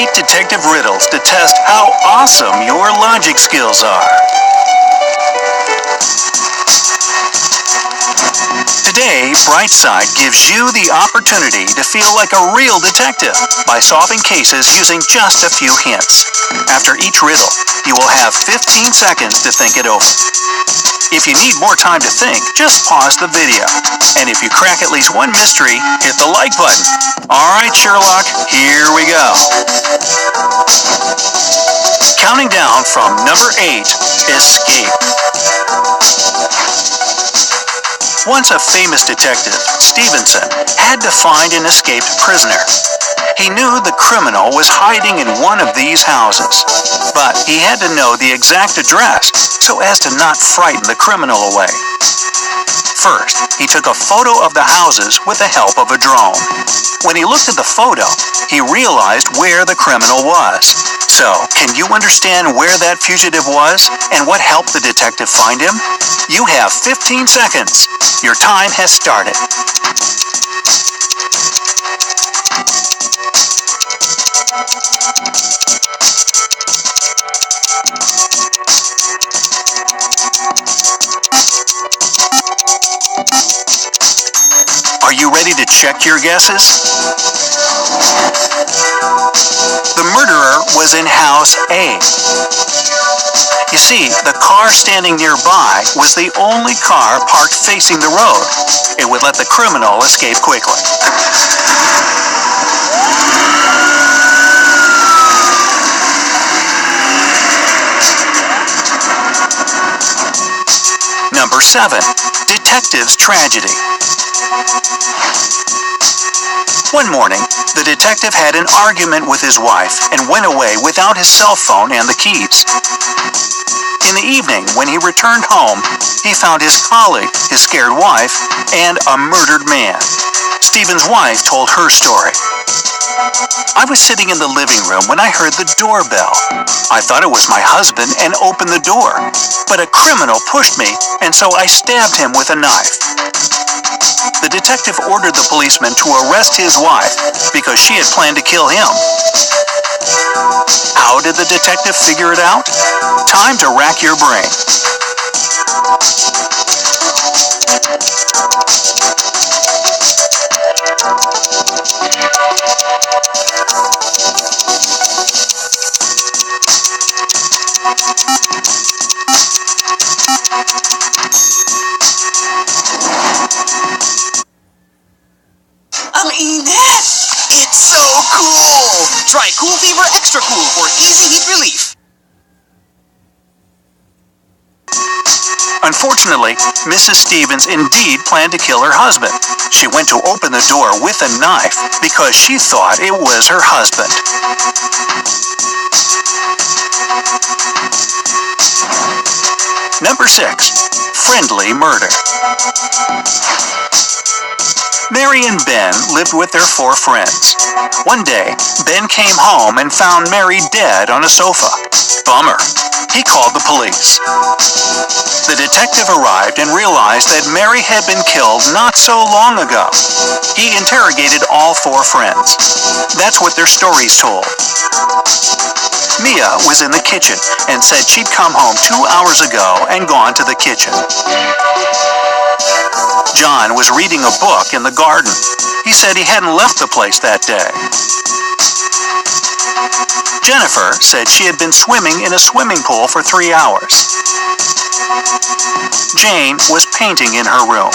8 detective riddles to test how awesome your logic skills are. Today, Brightside gives you the opportunity to feel like a real detective by solving cases using just a few hints. After each riddle, you will have 15 seconds to think it over. If you need more time to think, just pause the video. And if you crack at least one mystery, hit the like button. Alright, Sherlock, here we go. Counting down from number 8, Escape. Once a famous detective, Stevenson had to find an escaped prisoner. He knew the criminal was hiding in one of these houses, but he had to know the exact address so as to not frighten the criminal away. First, he took a photo of the houses with the help of a drone. When he looked at the photo, he realized where the criminal was. So, can you understand where that fugitive was and what helped the detective find him? You have 15 seconds. Your time has started. Are you ready to check your guesses? The murderer was in house A. You see, the car standing nearby was the only car parked facing the road. It would let the criminal escape quickly. Number 7. Detective's Tragedy. One morning, the detective had an argument with his wife and went away without his cell phone and the keys. In the evening, when he returned home, he found his colleague, his scared wife, and a murdered man. Stephen's wife told her story. I was sitting in the living room when I heard the doorbell. I thought it was my husband and opened the door, but a criminal pushed me, and so I stabbed him with a knife. The detective ordered the policeman to arrest his wife because she had planned to kill him. How did the detective figure it out? Time to rack your brain. Ang init! It's so cool! Try Cool Fever Extra Cool for easy heat relief. Unfortunately, Mrs. Stevens indeed planned to kill her husband. She went to open the door with a knife because she thought it was her husband. Number 6. Friendly Murder. Mary and Ben lived with their 4 friends. One day, Ben came home and found Mary dead on a sofa. Bummer. He called the police. The detective arrived and realized that Mary had been killed not so long ago. He interrogated all 4 friends. That's what their stories told. Mia was in the kitchen and said she'd come home 2 hours ago and gone to the kitchen. John was reading a book in the garden. He said he hadn't left the place that day. Jennifer said she had been swimming in a swimming pool for 3 hours. Jane was painting in her room.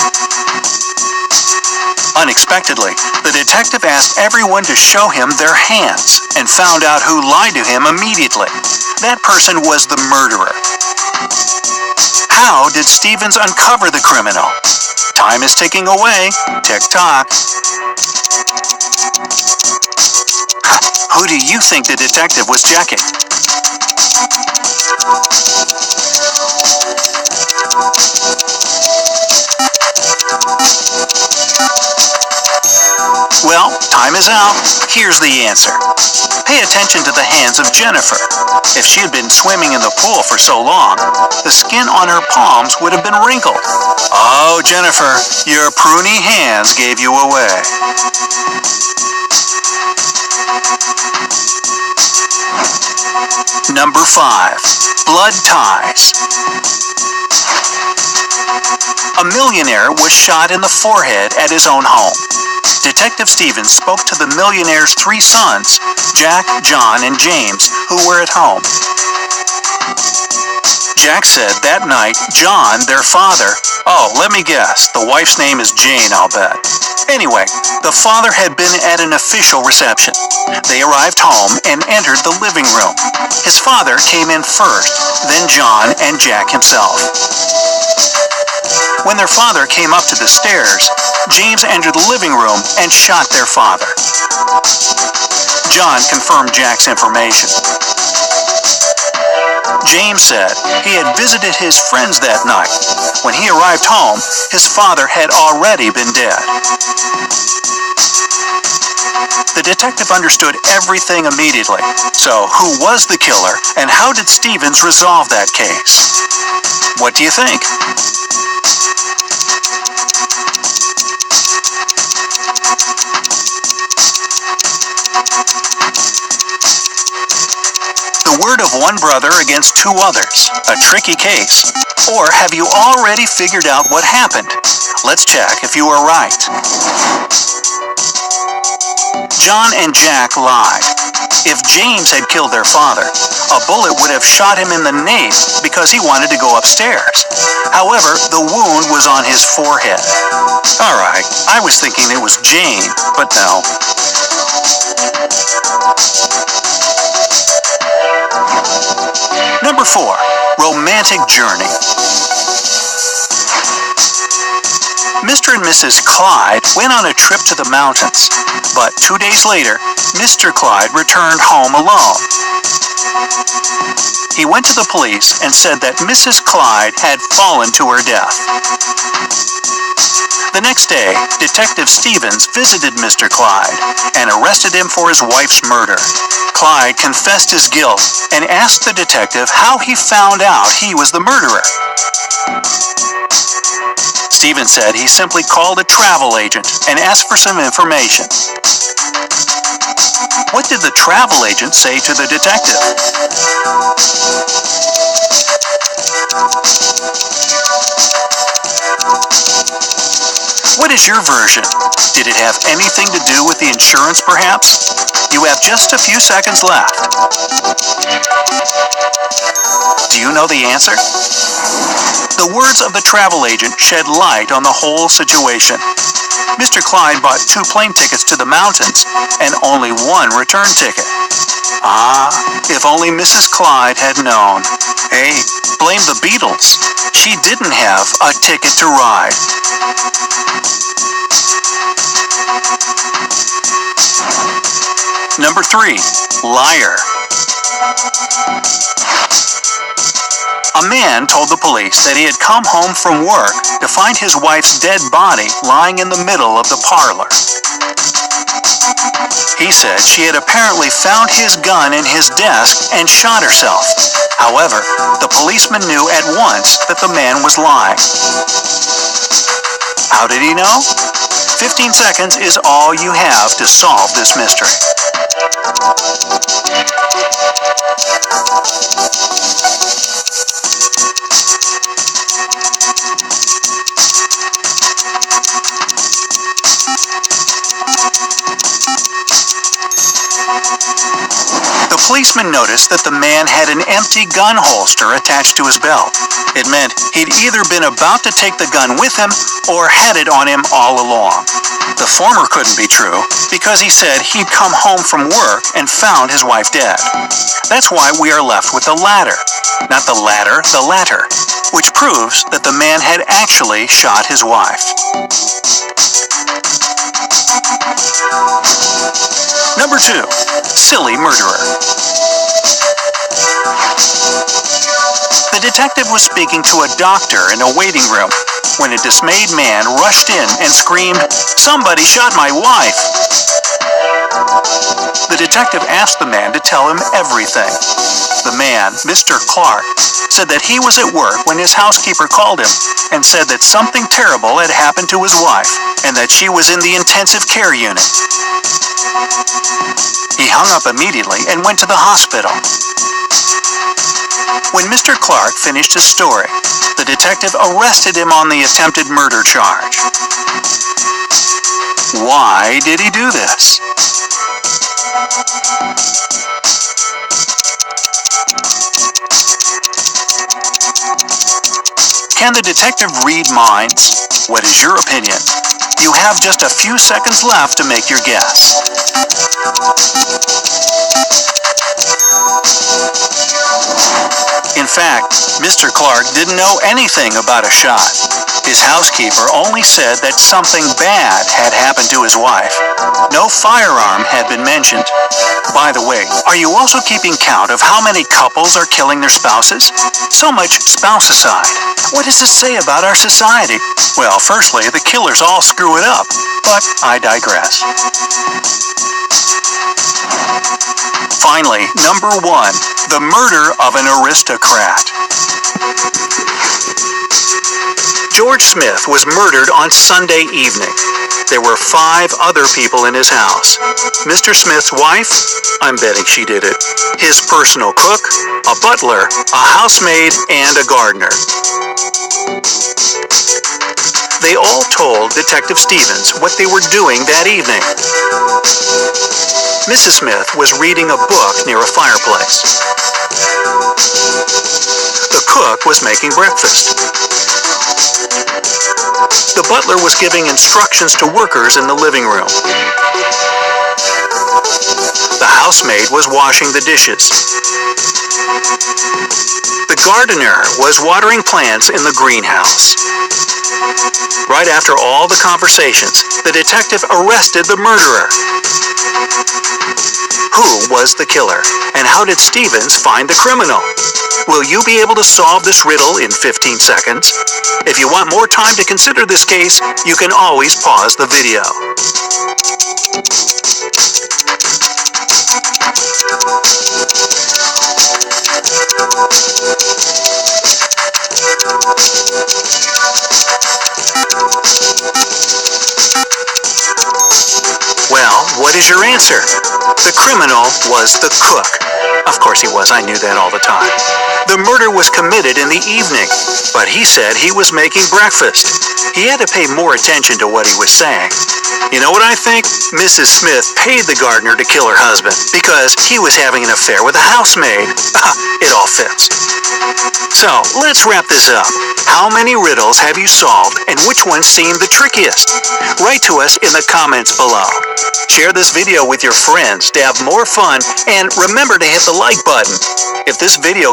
Unexpectedly, the detective asked everyone to show him their hands and found out who lied to him immediately. That person was the murderer. How did Stevens uncover the criminal? Time is ticking away. Tick-tock. Who do you think the detective was checking? Well, time is out. Here's the answer. Pay attention to the hands of Jennifer. If she had been swimming in the pool for so long, the skin on her palms would have been wrinkled. Oh, Jennifer, your pruny hands gave you away. Number 5. Blood ties. A millionaire was shot in the forehead at his own home. Detective Stevens spoke to the millionaire's 3 sons, Jack, John, and James, who were at home. Jack said that night, John, their father, let me guess, the wife's name is Jane, I'll bet. Anyway, the father had been at an official reception. They arrived home and entered the living room. His father came in first, then John and Jack himself. When their father came up to the stairs, James entered the living room and shot their father. John confirmed Jack's information. James said he had visited his friends that night. When he arrived home, his father had already been dead. The detective understood everything immediately. So, who was the killer, and how did Stevens resolve that case? What do you think? The word of one brother against 2 others, a tricky case. Or have you already figured out what happened? Let's check if you are right. John and Jack lied. If James had killed their father, a bullet would have shot him in the nape because he wanted to go upstairs. However, the wound was on his forehead. Alright, I was thinking it was Jane, but no. Number 4. Romantic journey. Mr. and Mrs. Clyde went on a trip to the mountains, but 2 days later, Mr. Clyde returned home alone. He went to the police and said that Mrs. Clyde had fallen to her death. The next day, Detective Stevens visited Mr. Clyde and arrested him for his wife's murder. Clyde confessed his guilt and asked the detective how he found out he was the murderer. Stevens said he simply called a travel agent and asked for some information. What did the travel agent say to the detective? What is your version? Did it have anything to do with the insurance, perhaps? You have just a few seconds left. Do you know the answer? The words of the travel agent shed light on the whole situation. Mr. Clyde bought 2 plane tickets to the mountains and only 1 return ticket. If only Mrs. Clyde had known. Hey, blame the Beatles. She didn't have a ticket to ride. Number 3. Liar. A man told the police that he had come home from work to find his wife's dead body lying in the middle of the parlor. He said she had apparently found his gun in his desk and shot herself. However, the policeman knew at once that the man was lying. How did he know? 15 seconds is all you have to solve this mystery. The policeman noticed that the man had an empty gun holster attached to his belt. It meant he'd either been about to take the gun with him or had it on him all along. The former couldn't be true because he said he'd come home from work and found his wife dead. That's why we are left with the latter. Not the latter, the latter, which proves that the man had actually shot his wife. Number 2. Silly murderer. The detective was speaking to a doctor in a waiting room when a dismayed man rushed in and screamed, "Somebody shot my wife!" The detective asked the man to tell him everything. The man, Mr. Clark, said that he was at work when his housekeeper called him and said that something terrible had happened to his wife and that she was in the intensive care unit. He hung up immediately and went to the hospital. When Mr. Clark finished his story, the detective arrested him on the attempted murder charge. Why did he do this? Can the detective read minds? What is your opinion? You have just a few seconds left to make your guess. In fact, Mr. Clark didn't know anything about a shot. His housekeeper only said that something bad had happened to his wife. No firearm had been mentioned. By the way, are you also keeping count of how many couples are killing their spouses? So much spousicide. What does this say about our society? Well, firstly, the killers all screw it up, but I digress. Finally, number 1, the murder of an aristocrat. George Smith was murdered on Sunday evening. There were 5 other people in his house. Mr. Smith's wife, I'm betting she did it. His personal cook, a butler, a housemaid, and a gardener. They all told Detective Stevens what they were doing that evening. Mrs. Smith was reading a book near a fireplace. The cook was making breakfast. The butler was giving instructions to workers in the living room. The housemaid was washing the dishes. The gardener was watering plants in the greenhouse. Right after all the conversations, the detective arrested the murderer. Who was the killer, and how did Stevens find the criminal? Will you be able to solve this riddle in 15 seconds? If you want more time to consider this case, you can always pause the video. Well, what is your answer? The criminal was the cook. Of course he was, I knew that all the time. The murder was committed in the evening, but he said he was making breakfast. He had to pay more attention to what he was saying. You know what I think? Mrs. Smith paid the gardener to kill her husband because he was having an affair with a housemaid. It all fits. So, let's wrap this up. How many riddles have you solved, and which one seemed the trickiest? Write to us in the comments below. Share this video with your friends to have more fun, and remember to hit the like button. If this video